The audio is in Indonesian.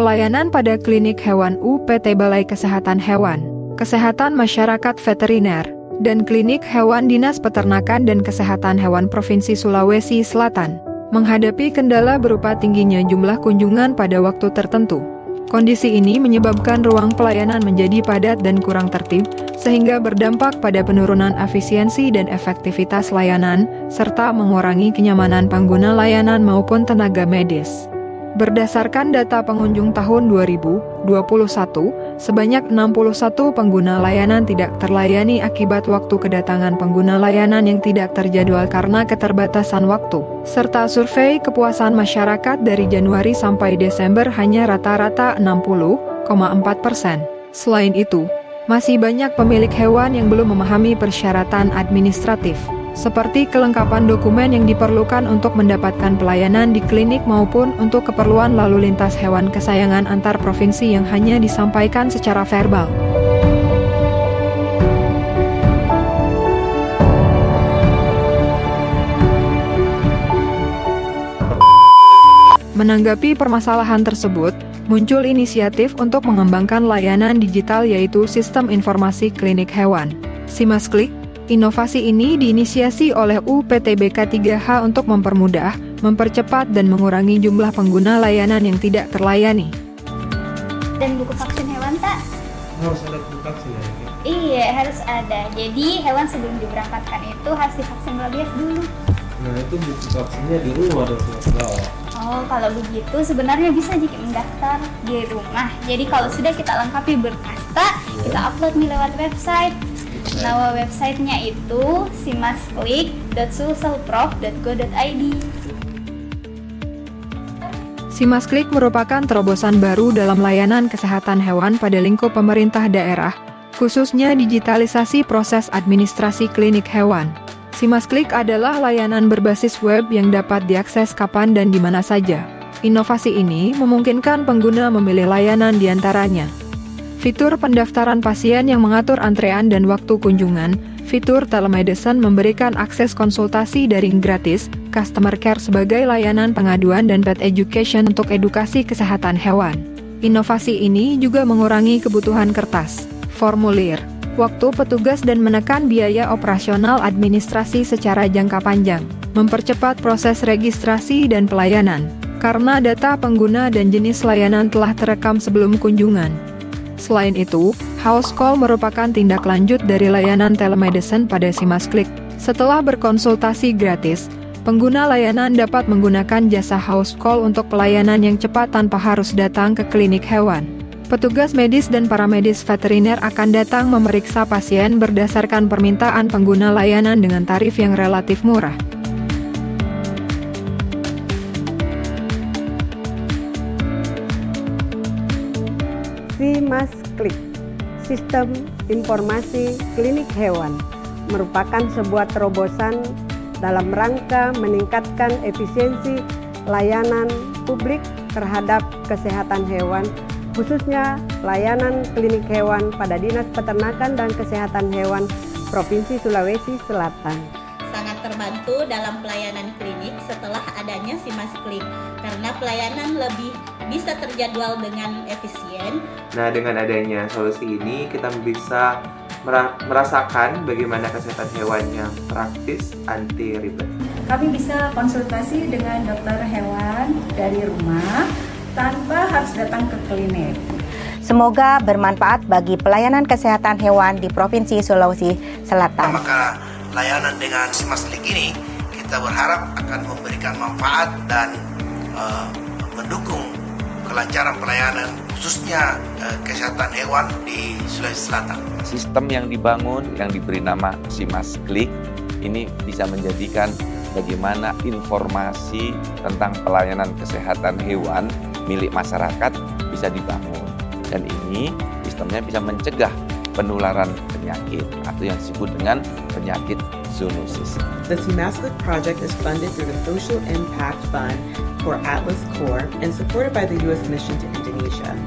Pelayanan pada klinik hewan UPT Balai Kesehatan Hewan, Kesehatan Masyarakat Veteriner, dan Klinik Hewan Dinas Peternakan dan Kesehatan Hewan Provinsi Sulawesi Selatan menghadapi kendala berupa tingginya jumlah kunjungan pada waktu tertentu. Kondisi ini menyebabkan ruang pelayanan menjadi padat dan kurang tertib, sehingga berdampak pada penurunan efisiensi dan efektivitas layanan, serta mengurangi kenyamanan pengguna layanan maupun tenaga medis. Berdasarkan data pengunjung tahun 2021, sebanyak 61 pengguna layanan tidak terlayani akibat waktu kedatangan pengguna layanan yang tidak terjadwal karena keterbatasan waktu, serta survei kepuasan masyarakat dari Januari sampai Desember hanya rata-rata 60,4%. Selain itu, masih banyak pemilik hewan yang belum memahami persyaratan administratif, seperti kelengkapan dokumen yang diperlukan untuk mendapatkan pelayanan di klinik maupun untuk keperluan lalu lintas hewan kesayangan antar provinsi yang hanya disampaikan secara verbal. Menanggapi permasalahan tersebut, muncul inisiatif untuk mengembangkan layanan digital yaitu Sistem Informasi Klinik Hewan, SIMAS-Klik. Inovasi ini diinisiasi oleh UPTBK 3H untuk mempermudah, mempercepat dan mengurangi jumlah pengguna layanan yang tidak terlayani. Dan buku vaksin hewan, tak? Harus ada buku vaksin ya? Iya, harus ada. Jadi hewan sebelum diberangkatkan itu harus divaksin rabies dulu. Nah itu buku vaksinnya di rumah dong, Mas. Oh, kalau begitu sebenarnya bisa jika mendaftar di rumah. Jadi kalau sudah kita lengkapi berkas, tak, kita upload nih lewat website. Nama websitenya itu simasklik.sulselprof.go.id. SIMAS-Klik merupakan terobosan baru dalam layanan kesehatan hewan pada lingkup pemerintah daerah, khususnya digitalisasi proses administrasi klinik hewan. SIMAS-Klik adalah layanan berbasis web yang dapat diakses kapan dan di mana saja. Inovasi ini memungkinkan pengguna memilih layanan di antaranya. Fitur pendaftaran pasien yang mengatur antrean dan waktu kunjungan, fitur telemedicine memberikan akses konsultasi daring gratis, customer care sebagai layanan pengaduan dan pet education untuk edukasi kesehatan hewan. Inovasi ini juga mengurangi kebutuhan kertas, formulir, waktu petugas dan menekan biaya operasional administrasi secara jangka panjang, mempercepat proses registrasi dan pelayanan, karena data pengguna dan jenis layanan telah terekam sebelum kunjungan. Selain itu, house call merupakan tindak lanjut dari layanan telemedicine pada SIMAS-Klik. Setelah berkonsultasi gratis, pengguna layanan dapat menggunakan jasa house call untuk pelayanan yang cepat tanpa harus datang ke klinik hewan. Petugas medis dan paramedis veteriner akan datang memeriksa pasien berdasarkan permintaan pengguna layanan dengan tarif yang relatif murah. SIMAS-Klik, Sistem Informasi Klinik Hewan, merupakan sebuah terobosan dalam rangka meningkatkan efisiensi layanan publik terhadap kesehatan hewan, khususnya layanan klinik hewan pada Dinas Peternakan dan Kesehatan Hewan Provinsi Sulawesi Selatan. Sangat terbantu dalam pelayanan klinik setelah adanya SIMAS-Klik, karena pelayanan lebih bisa terjadwal dengan efisien. Nah, dengan adanya solusi ini kita bisa merasakan bagaimana kesehatan hewan yang praktis, anti ribet. Kami bisa konsultasi dengan dokter hewan dari rumah tanpa harus datang ke klinik. Semoga bermanfaat bagi pelayanan kesehatan hewan di Provinsi Sulawesi Selatan. Maka layanan dengan SIMAS-Klik ini kita berharap akan memberikan manfaat dan mendukung kelancaran pelayanan khususnya kesehatan hewan di Sulawesi Selatan. Sistem yang dibangun yang diberi nama SIMAS-Klik ini bisa menjadikan bagaimana informasi tentang pelayanan kesehatan hewan milik masyarakat bisa dibangun, dan ini sistemnya bisa mencegah penularan penyakit atau yang disebut dengan penyakit zoonosis. The SIMAS-Klik project is funded through the Social Impact Fund for Atlas Corps and supported by the U.S. Mission to Indonesia.